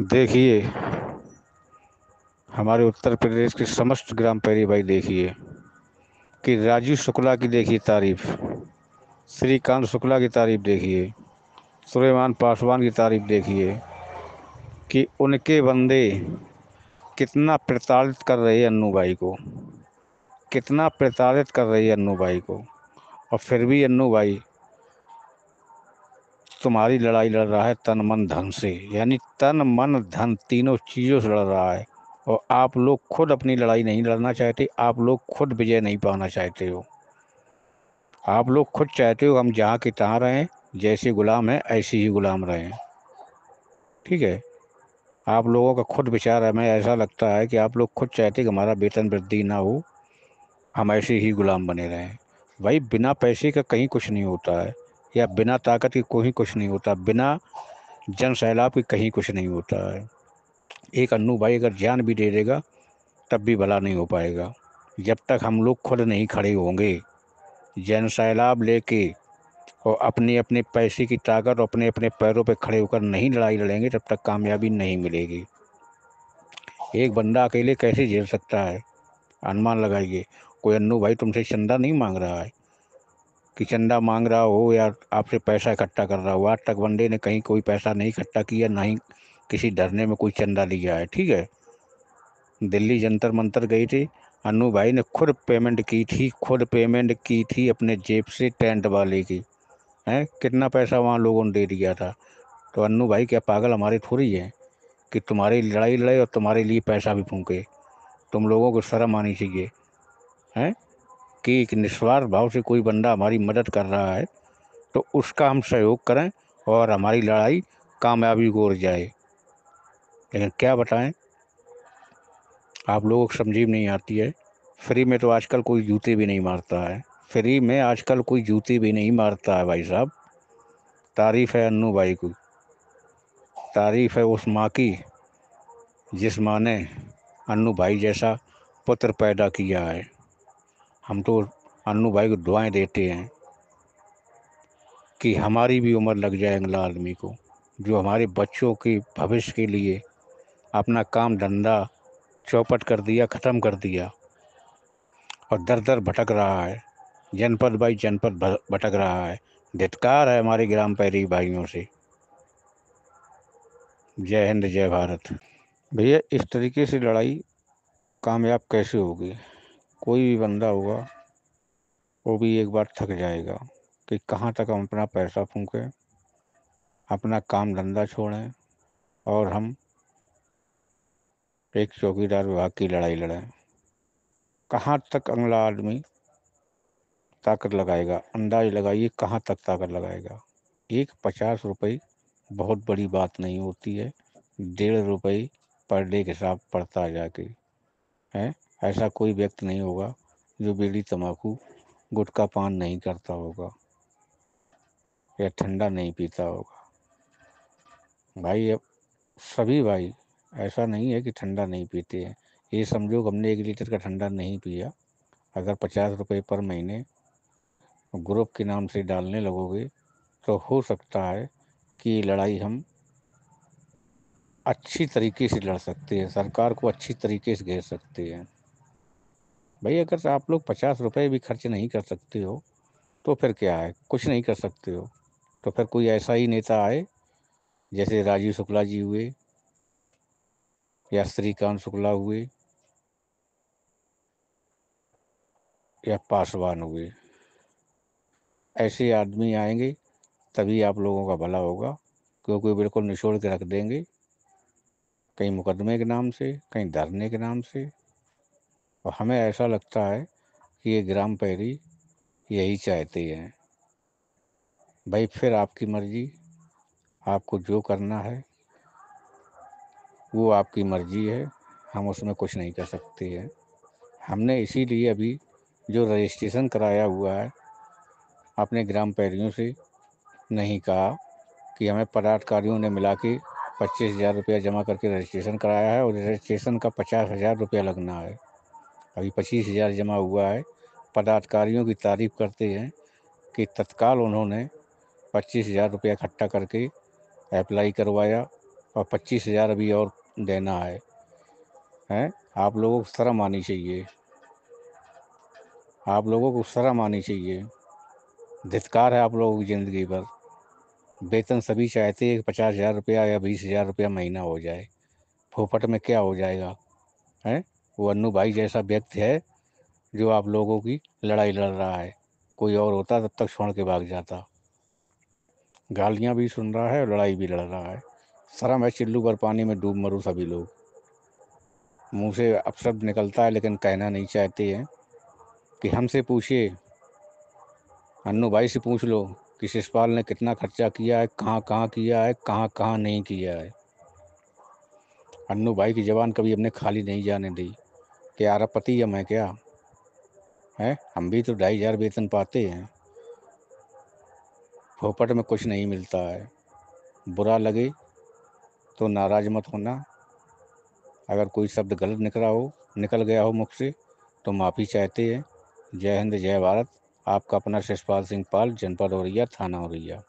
देखिए, हमारे उत्तर प्रदेश के समस्त ग्राम पहरी भाई देखिए कि राजीव शुक्ला की देखिए तारीफ, श्रीकांत शुक्ला की तारीफ देखिए, सुलेमान पासवान की तारीफ देखिए कि उनके बंदे कितना प्रताड़ित कर रहे हैं अन्नू भाई को, कितना प्रताड़ित कर रही है अन्नू भाई को। और फिर भी अन्नू भाई तुम्हारी लड़ाई लड़ रहा है तन मन धन से, यानी तन मन धन तीनों चीज़ों से लड़ रहा है। और आप लोग खुद अपनी लड़ाई नहीं लड़ना चाहते, आप लोग खुद विजय नहीं पाना चाहते हो। आप लोग खुद चाहते हो हम जहाँ के तहाँ रहें, जैसे गुलाम हैं ऐसे ही गुलाम रहें। ठीक है, आप लोगों का खुद विचार है, हमें ऐसा लगता है कि आप लोग खुद चाहते कि हमारा वेतन वृद्धि ना हो, हम ऐसे ही गुलाम बने रहें। भाई बिना पैसे का कहीं कुछ नहीं होता है, या बिना ताकत के कोई कुछ नहीं होता, बिना जन सैलाब के कहीं कुछ नहीं होता है। एक अन्नू भाई अगर जान भी दे देगा तब भी भला नहीं हो पाएगा। जब तक हम लोग खुद नहीं खड़े होंगे जन सैलाब लेके, और अपने अपने पैसे की ताकत और अपने अपने पैरों पे खड़े होकर नहीं लड़ाई लड़ेंगे, तब तक कामयाबी नहीं मिलेगी। एक बंदा अकेले कैसे झेल सकता है, अनुमान लगाइए। कोई अन्नू भाई तुमसे चंदा नहीं मांग रहा है कि चंदा मांग रहा हो या आपसे पैसा इकट्ठा कर रहा हो। आज तक बंदे ने कहीं कोई पैसा नहीं इकट्ठा किया, ना ही किसी धरने में कोई चंदा लिया है। ठीक है, दिल्ली जंतर मंतर गई थी, अन्नू भाई ने खुद पेमेंट की थी, खुद पेमेंट की थी अपने जेब से टेंट वाले की। है कितना पैसा वहाँ लोगों ने दे दिया था। तो अन्नू भाई क्या पागल हमारे थोड़ी है कि तुम्हारी लड़ाई लड़े और तुम्हारे लिए पैसा भी फूके। तुम लोगों को शर्म आनी चाहिए है कि एक निस्वार्थ भाव से कोई बंदा हमारी मदद कर रहा है तो उसका हम सहयोग करें और हमारी लड़ाई कामयाबी की ओर जाए। लेकिन क्या बताएं, आप लोगों को समझ नहीं आती है। फ्री में तो आजकल कोई जूते भी नहीं मारता है, फ्री में आजकल कोई जूते भी नहीं मारता है भाई साहब। तारीफ है अन्नू भाई की, तारीफ है उस माँ की जिस माँ ने अन्नू भाई जैसा पुत्र पैदा किया है। हम तो अन्नू भाई को दुआएं देते हैं कि हमारी भी उम्र लग जाए अगला आदमी को, जो हमारे बच्चों के भविष्य के लिए अपना काम धंधा चौपट कर दिया, ख़त्म कर दिया और दर दर भटक रहा है, जनपद बाई जनपद भटक रहा है। धिक्कार है हमारे ग्राम पैरी भाइयों से। जय हिंद जय भारत। भैया इस तरीके से लड़ाई कामयाब कैसे होगी। कोई भी बंदा होगा वो भी एक बार थक जाएगा कि कहाँ तक हम अपना पैसा फूकें, अपना काम धंधा छोड़ें और हम एक चौकीदार विभाग की लड़ाई लड़ें। कहाँ तक अगला आदमी ताकत लगाएगा, अंदाज लगाइए कहाँ तक ताकत लगाएगा। एक 50 रुपये बहुत बड़ी बात नहीं होती है, 1.5 रुपये पर डे के हिसाब पड़ता है जाके है। ऐसा कोई व्यक्ति नहीं होगा जो बीड़ी तम्बाकू गुटखा पान नहीं करता होगा या ठंडा नहीं पीता होगा। भाई अब सभी भाई, ऐसा नहीं है कि ठंडा नहीं पीते हैं। ये समझो कि हमने 1 लीटर का ठंडा नहीं पिया, अगर 50 रुपये पर महीने ग्रुप के नाम से डालने लगोगे तो हो सकता है कि ये लड़ाई हम अच्छी तरीके से लड़ सकते हैं, सरकार को अच्छी तरीके से घेर सकते हैं। भाई अगर आप लोग 50 रुपये भी खर्च नहीं कर सकते हो तो फिर क्या है, कुछ नहीं कर सकते हो। तो फिर कोई ऐसा ही नेता आए जैसे राजीव शुक्ला जी हुए या श्रीकांत शुक्ला हुए या पासवान हुए, ऐसे आदमी आएंगे तभी आप लोगों का भला होगा। क्योंकि बिल्कुल निचोड़ के रख देंगे, कहीं मुकदमे के नाम से, कहीं धरने के नाम से। और हमें ऐसा लगता है कि ये ग्राम पैरी यही चाहते हैं। भाई फिर आपकी मर्जी, आपको जो करना है वो आपकी मर्जी है, हम उसमें कुछ नहीं कर सकते हैं। हमने इसीलिए अभी जो रजिस्ट्रेशन कराया हुआ है अपने ग्राम पैरियों से नहीं कहा कि हमें पदाधिकारियों ने मिला के 25,000 रुपया जमा करके रजिस्ट्रेशन कराया है और रजिस्ट्रेशन का 50,000 रुपया लगना है। अभी 25,000 जमा हुआ है। पदाधिकारियों की तारीफ करते हैं कि तत्काल उन्होंने 25,000 रुपया इकट्ठा करके अप्लाई करवाया और 25,000 अभी और देना है। हैं? आप लोगों को शर्म आनी चाहिए, आप लोगों को शर्म आनी चाहिए। धिक्कार है आप लोगों की ज़िंदगी पर। वेतन सभी चाहते हैं कि 50,000 रुपया या 20,000 रुपया महीना हो जाए। फोपट में क्या हो जाएगा? हैं? वो अन्नू भाई जैसा व्यक्ति है जो आप लोगों की लड़ाई लड़ रहा है। कोई और होता तब तक छोड़ के भाग जाता। गालियाँ भी सुन रहा है और लड़ाई भी लड़ रहा है। शर्म है, चिल्लू भर पानी में डूब मरो सभी लोग। मुँह से अपशब्द निकलता है लेकिन कहना नहीं चाहते हैं। कि हमसे पूछिए, अन्नू भाई से पूछ लो कि शिषपाल ने कितना खर्चा किया है, कहाँ कहाँ किया है, कहाँ कहाँ नहीं किया है। अन्नू भाई की ज़बान कभी हमने खाली नहीं जाने दी। क्या अरबपति हम हैं क्या? है, हम भी तो 2,500 वेतन पाते हैं। फोपट में कुछ नहीं मिलता है। बुरा लगे तो नाराज मत होना। अगर कोई शब्द गलत निकल गया हो मुख से तो माफ़ी चाहते हैं। जय हिंद, जय भारत। आपका अपना शिषपाल सिंह पाल, जनपद औरैया, थाना औरैया।